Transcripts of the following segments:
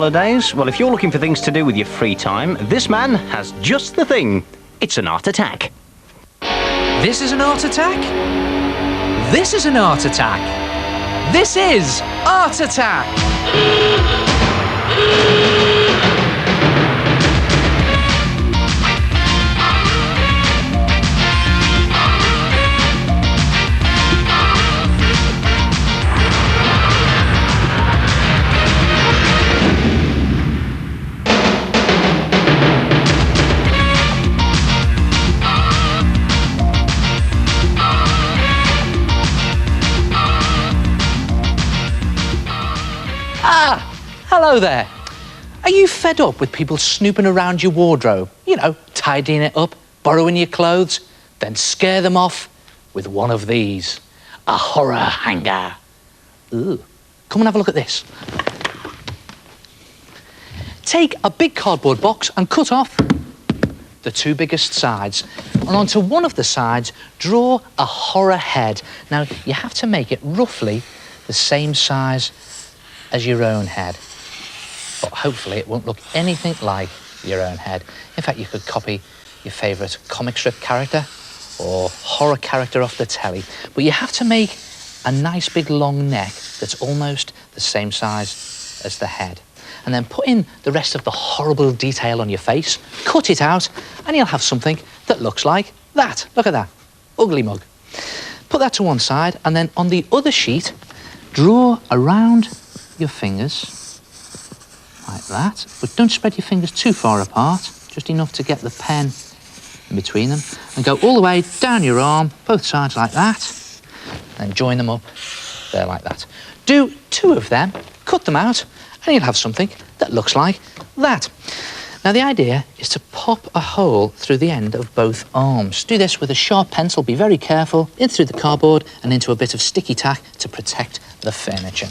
Holidays? Well, if you're looking for things to do with your free time, this man has just the thing. It's an art attack. This is an art attack? This is an art attack. This is Art Attack! Hello there. Are you fed up with people snooping around your wardrobe? You know, tidying it up, borrowing your clothes, then scare them off with one of these. A horror hanger. Ooh. Come and have a look at this. Take a big cardboard box and cut off the two biggest sides. And onto one of the sides, draw a horror head. Now, you have to make it roughly the same size as your own head. But hopefully it won't look anything like your own head. In fact, you could copy your favourite comic strip character or horror character off the telly. But you have to make a nice big long neck that's almost the same size as the head. And then put in the rest of the horrible detail on your face, cut it out, and you'll have something that looks like that. Look at that. Ugly mug. Put that to one side, and then on the other sheet, draw around your fingers like that, but don't spread your fingers too far apart, just enough to get the pen in between them, and go all the way down your arm, both sides like that, and join them up there like that. Do two of them, cut them out, and you'll have something that looks like that. Now, the idea is to pop a hole through the end of both arms. Do this with a sharp pencil, be very careful, in through the cardboard and into a bit of sticky tack to protect the furniture.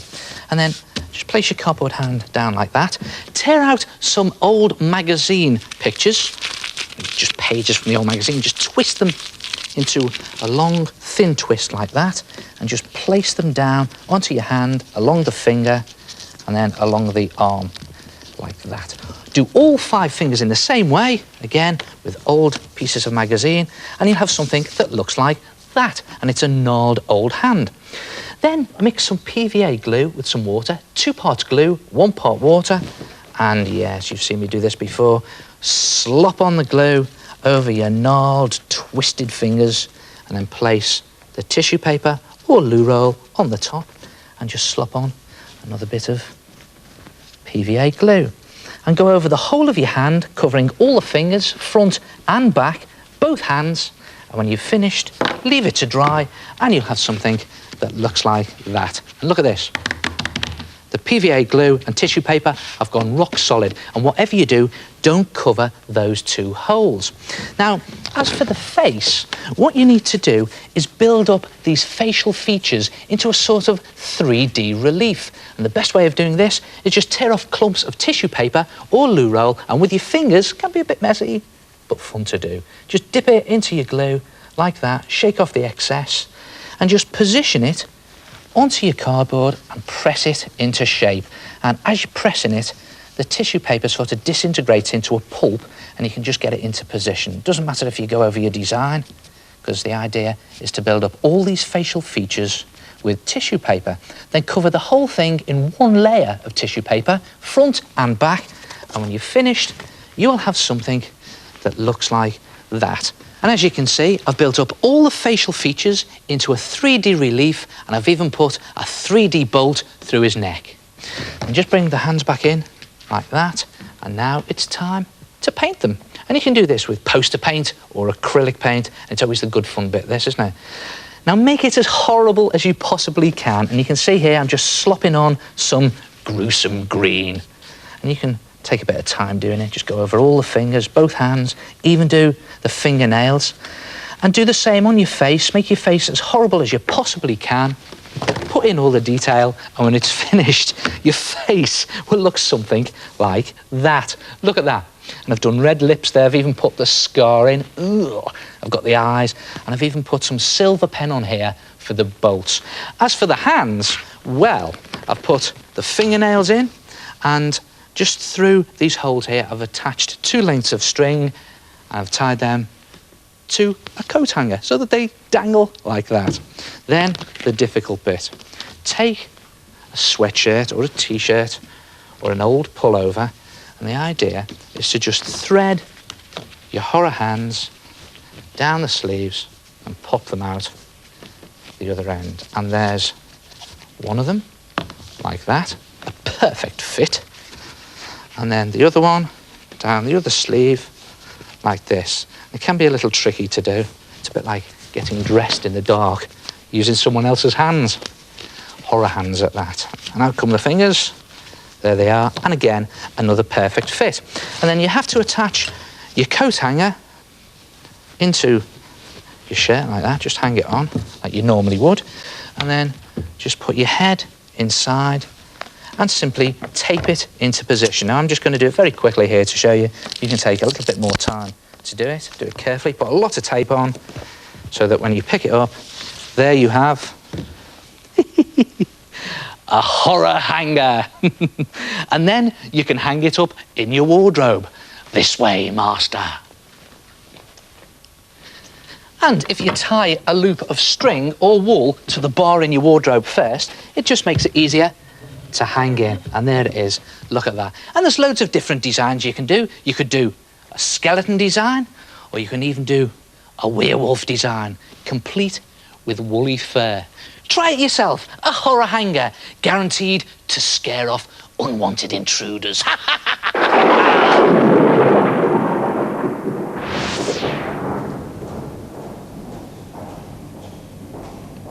And then just place your cardboard hand down like that. Tear out some old magazine pictures, just pages from the old magazine, just twist them into a long, thin twist like that, and just place them down onto your hand, along the finger, and then along the arm, like that. Do all 5 fingers in the same way, again, with old pieces of magazine, and you'll have something that looks like that, and it's a gnarled old hand. Then mix some PVA glue with some water, 2 parts glue, 1 part water, and yes, you've seen me do this before, slop on the glue over your gnarled, twisted fingers, and then place the tissue paper or loo roll on the top, and just slop on another bit of PVA glue. And go over the whole of your hand, covering all the fingers, front and back, both hands, and when you've finished, leave it to dry, and you'll have something that looks like that. And look at this. The PVA glue and tissue paper have gone rock solid, and whatever you do, don't cover those 2 holes. Now, as for the face, what you need to do is build up these facial features into a sort of 3D relief. And the best way of doing this is just tear off clumps of tissue paper or loo roll, and with your fingers, can be a bit messy, but fun to do. Just dip it into your glue like that, shake off the excess, and just position it onto your cardboard and press it into shape. And as you're pressing it, the tissue paper sort of disintegrates into a pulp, and you can just get it into position. It doesn't matter if you go over your design, because the idea is to build up all these facial features with tissue paper, then cover the whole thing in 1 layer of tissue paper, front and back, and when you've finished, you'll have something that looks like that. And as you can see, I've built up all the facial features into a 3D relief, and I've even put a 3D bolt through his neck. And just bring the hands back in like that, and now it's time to paint them. And you can do this with poster paint or acrylic paint. It's always the good fun bit, this, isn't it? Now make it as horrible as you possibly can, and you can see here I'm just slopping on some gruesome green. And you can take a bit of time doing it, just go over all the fingers, both hands, even do the fingernails, and do the same on your face. Make your face as horrible as you possibly can, put in all the detail, and when it's finished, your face will look something like that. Look at that. And I've done red lips there, I've even put the scar in. Ugh. I've got the eyes, and I've even put some silver pen on here for the bolts. As for the hands, well, I've put the fingernails in, and just through these holes here, I've attached 2 lengths of string and I've tied them to a coat hanger so that they dangle like that. Then the difficult bit. Take a sweatshirt or a t-shirt or an old pullover, and the idea is to just thread your horror hands down the sleeves and pop them out the other end. And there's one of them, like that, a perfect fit. And then the other one down the other sleeve, like this. It can be a little tricky to do. It's a bit like getting dressed in the dark using someone else's hands. Horror hands at that. And out come the fingers. There they are. And again, another perfect fit. And then you have to attach your coat hanger into your shirt like that. Just hang it on like you normally would. And then just put your head inside and simply tape it into position. Now, I'm just going to do it very quickly here to show you. You can take a little bit more time to do it carefully. Put a lot of tape on so that when you pick it up, there you have a horror hanger. And then you can hang it up in your wardrobe. This way, master. And if you tie a loop of string or wool to the bar in your wardrobe first, it just makes it easier to hang in. And there it is. Look at that. And there's loads of different designs you can do. You could do a skeleton design, or you can even do a werewolf design, complete with woolly fur. Try it yourself. A horror hanger, guaranteed to scare off unwanted intruders.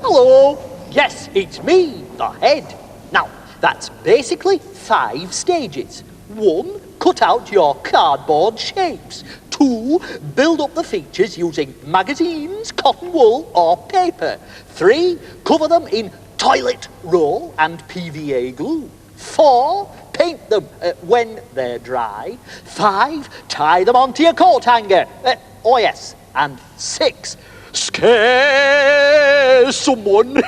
Hello. Yes, it's me, the head. Now, that's basically 5 stages. 1, cut out your cardboard shapes. 2, build up the features using magazines, cotton wool or paper. 3, cover them in toilet roll and PVA glue. 4, paint them when they're dry. 5, tie them onto your coat hanger. Oh yes, and 6, scare someone.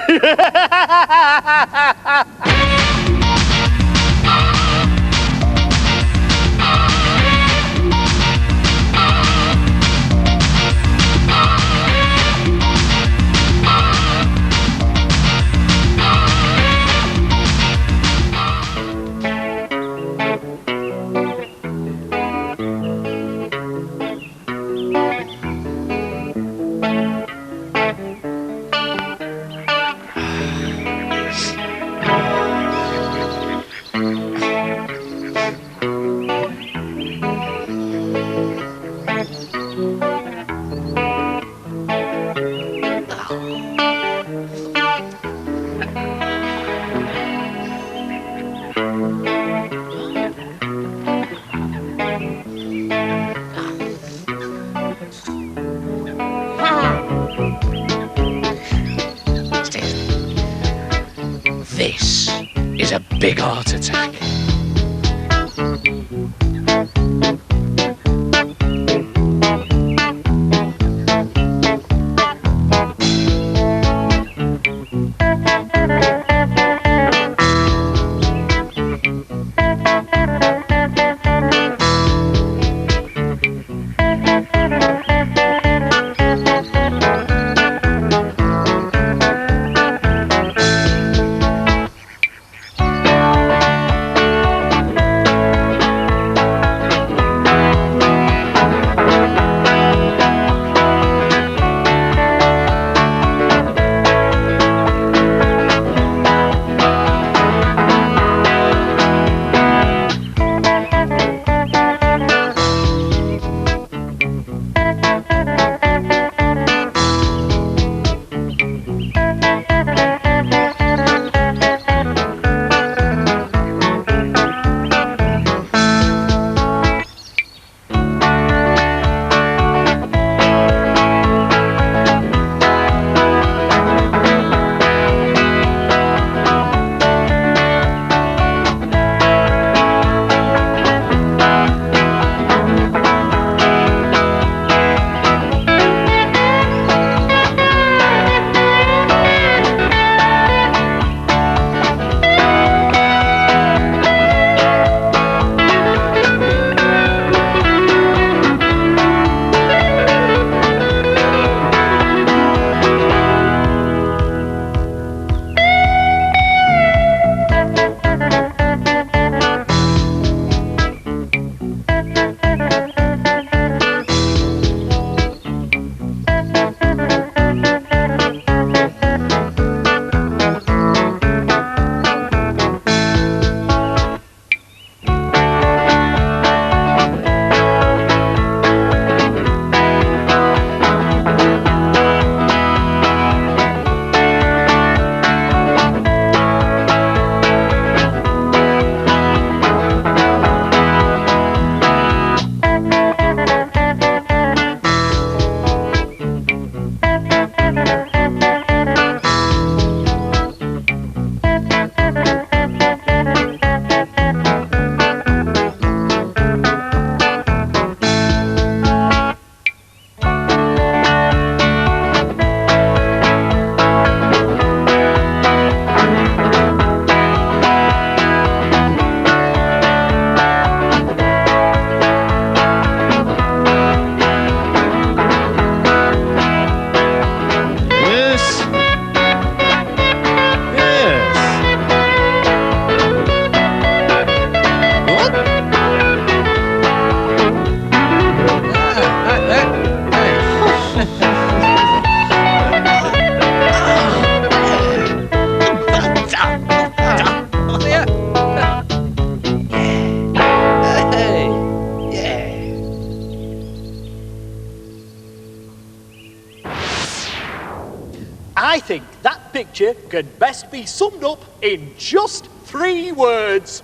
I think that picture can best be summed up in just 3 words.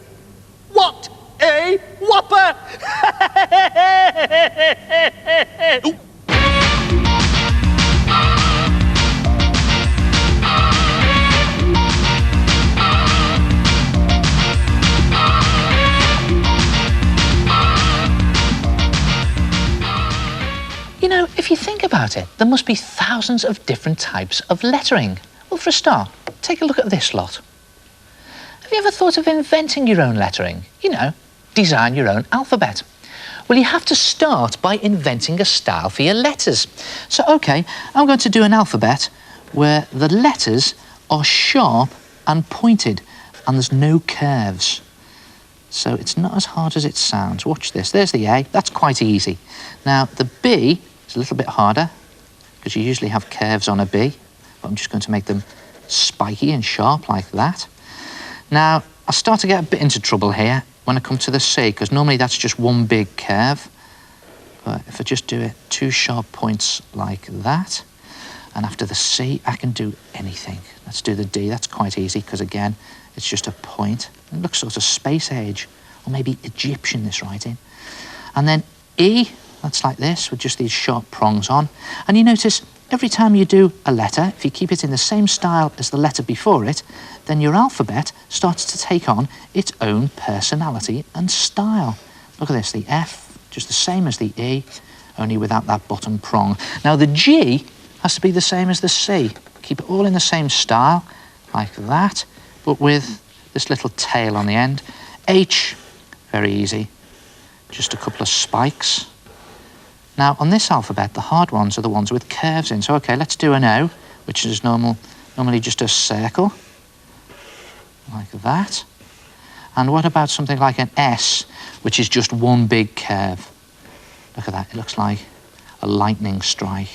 What a whopper! Ooh. You know, if you think about it, there must be thousands of different types of lettering. Well, for a start, take a look at this lot. Have you ever thought of inventing your own lettering? You know, design your own alphabet. Well, you have to start by inventing a style for your letters. So, OK, I'm going to do an alphabet where the letters are sharp and pointed and there's no curves. So it's not as hard as it sounds. Watch this. There's the A. That's quite easy. Now, the B is a little bit harder because you usually have curves on a B, but I'm just going to make them spiky and sharp like that. Now, I start to get a bit into trouble here when I come to the C, because normally that's just one big curve. But if I just do it 2 sharp points like that, and after the C, I can do anything. Let's do the D. That's quite easy because, again, it's just a point. It looks sort of space age, or maybe Egyptian, this writing. And then E, that's like this, with just these sharp prongs on. And you notice every time you do a letter, if you keep it in the same style as the letter before it, then your alphabet starts to take on its own personality and style. Look at this, the F, just the same as the E, only without that bottom prong. Now the G has to be the same as the C. Keep it all in the same style, like that, but with this little tail on the end. H, very easy, just a couple of spikes. Now, on this alphabet, the hard ones are the ones with curves in. So, OK, let's do an O, which is normally just a circle, like that. And what about something like an S, which is just one big curve? Look at that, it looks like a lightning strike.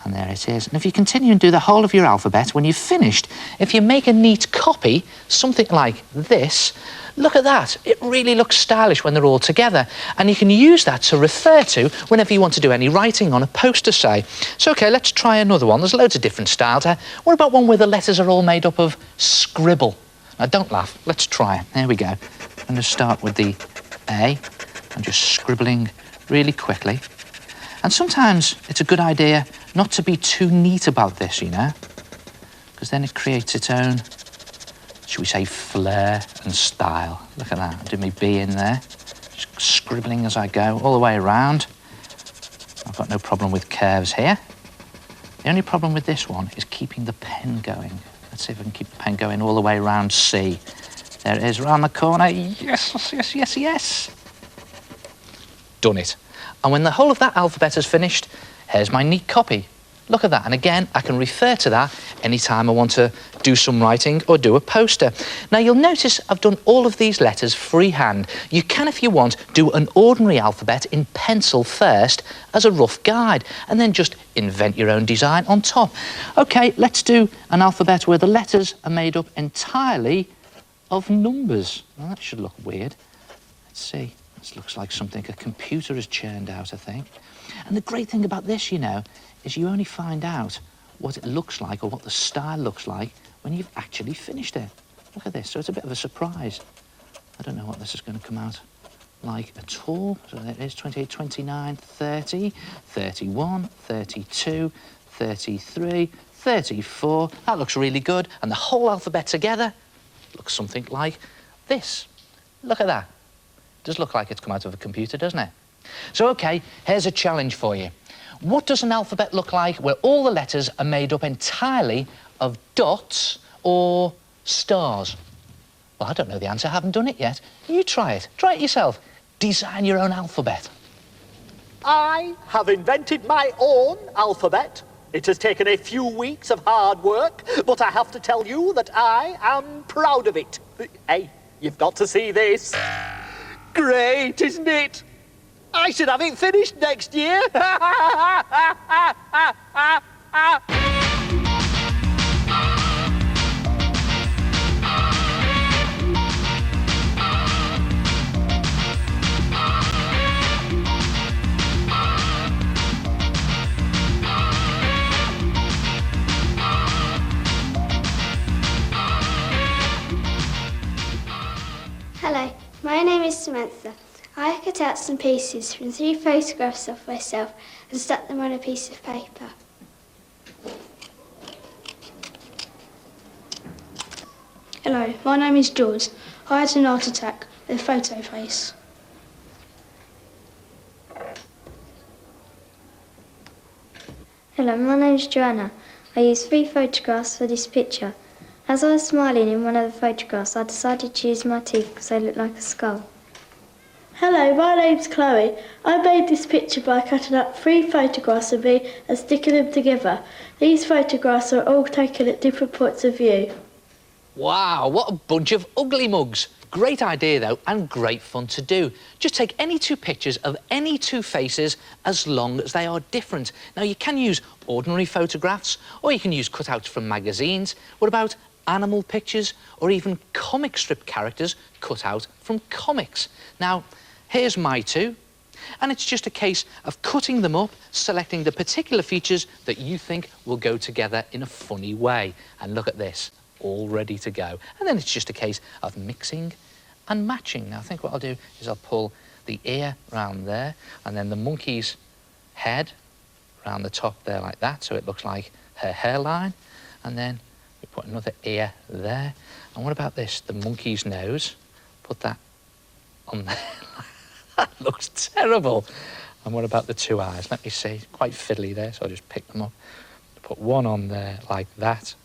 And there it is. And if you continue and do the whole of your alphabet, when you've finished, if you make a neat copy, something like this, look at that. It really looks stylish when they're all together. And you can use that to refer to whenever you want to do any writing on a poster, say. So, OK, let's try another one. There's loads of different styles here. What about one where the letters are all made up of scribble? Now, don't laugh. Let's try it. There we go. I'm going to start with the A. I'm just scribbling really quickly. And sometimes it's a good idea not to be too neat about this, you know, because then it creates its own, should we say, flair and style. Look at that, I do my B in there, just scribbling as I go all the way around. I've got no problem with curves here. The only problem with this one is keeping the pen going. Let's see if I can keep the pen going all the way around C. There it is, around the corner. Yes, yes, yes, yes. Done it. And when the whole of that alphabet is finished, here's my neat copy. Look at that. And again, I can refer to that anytime I want to do some writing or do a poster. Now, you'll notice I've done all of these letters freehand. You can, if you want, do an ordinary alphabet in pencil first as a rough guide, and then just invent your own design on top. OK, let's do an alphabet where the letters are made up entirely of numbers. Well, that should look weird. Let's see. This looks like something a computer has churned out, I think. And the great thing about this, you know, is you only find out what it looks like or what the style looks like when you've actually finished it. Look at this. So it's a bit of a surprise. I don't know what this is going to come out like at all. So there it is, 28, 29, 30, 31, 32, 33, 34. That looks really good. And the whole alphabet together looks something like this. Look at that. Does look like it's come out of a computer, doesn't it? So, OK, here's a challenge for you. What does an alphabet look like where all the letters are made up entirely of dots or stars? Well, I don't know the answer. I haven't done it yet. You try it. Try it yourself. Design your own alphabet. I have invented my own alphabet. It has taken a few weeks of hard work, but I have to tell you that I am proud of it. Hey, you've got to see this. Great, isn't it? I should have it finished next year. Samantha. I cut out some pieces from 3 photographs of myself and stuck them on a piece of paper. Hello, my name is George. I had an heart attack with a photo face. Hello, my name's Joanna. I used 3 photographs for this picture. As I was smiling in one of the photographs, I decided to use my teeth because they look like a skull. Hello, my name's Chloe. I made this picture by cutting up 3 photographs of me and sticking them together. These photographs are all taken at different points of view. Wow, what a bunch of ugly mugs. Great idea, though, and great fun to do. Just take any 2 pictures of any 2 faces as long as they are different. Now, you can use ordinary photographs, or you can use cutouts from magazines. What about animal pictures, or even comic strip characters cut out from comics? Now, here's my 2, and it's just a case of cutting them up, selecting the particular features that you think will go together in a funny way. And look at this. All ready to go. And then it's just a case of mixing and matching. Now, I think what I'll do is I'll pull the ear round there, and then the monkey's head round the top there like that, so it looks like her hairline. And then we put another ear there. And what about this? The monkey's nose. Put that on there. That looks terrible. And what about the 2 eyes? Let me see. Quite fiddly there, so I'll just pick them up. Put one on there like that,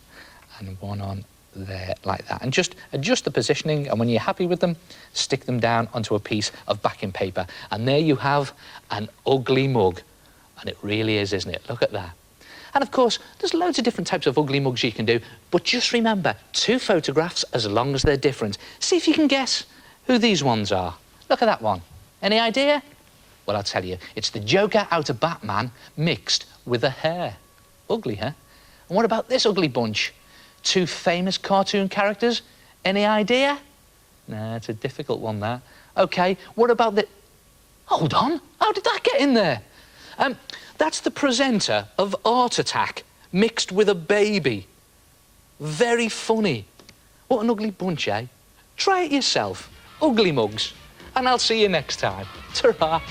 and one on there like that. And just adjust the positioning, and when you're happy with them, stick them down onto a piece of backing paper. And there you have an ugly mug. And it really is, isn't it? Look at that. And of course, there's loads of different types of ugly mugs you can do, but just remember, 2 photographs as long as they're different. See if you can guess who these ones are. Look at that one. Any idea? Well, I'll tell you, it's the Joker out of Batman mixed with a hare. Ugly, huh? And what about this ugly bunch? 2 famous cartoon characters. Any idea? Nah, it's a difficult one, that. OK, what about the... Hold on, how did that get in there? That's the presenter of Art Attack mixed with a baby. Very funny. What an ugly bunch, eh? Try it yourself. Ugly mugs. And I'll see you next time. Ta-ra.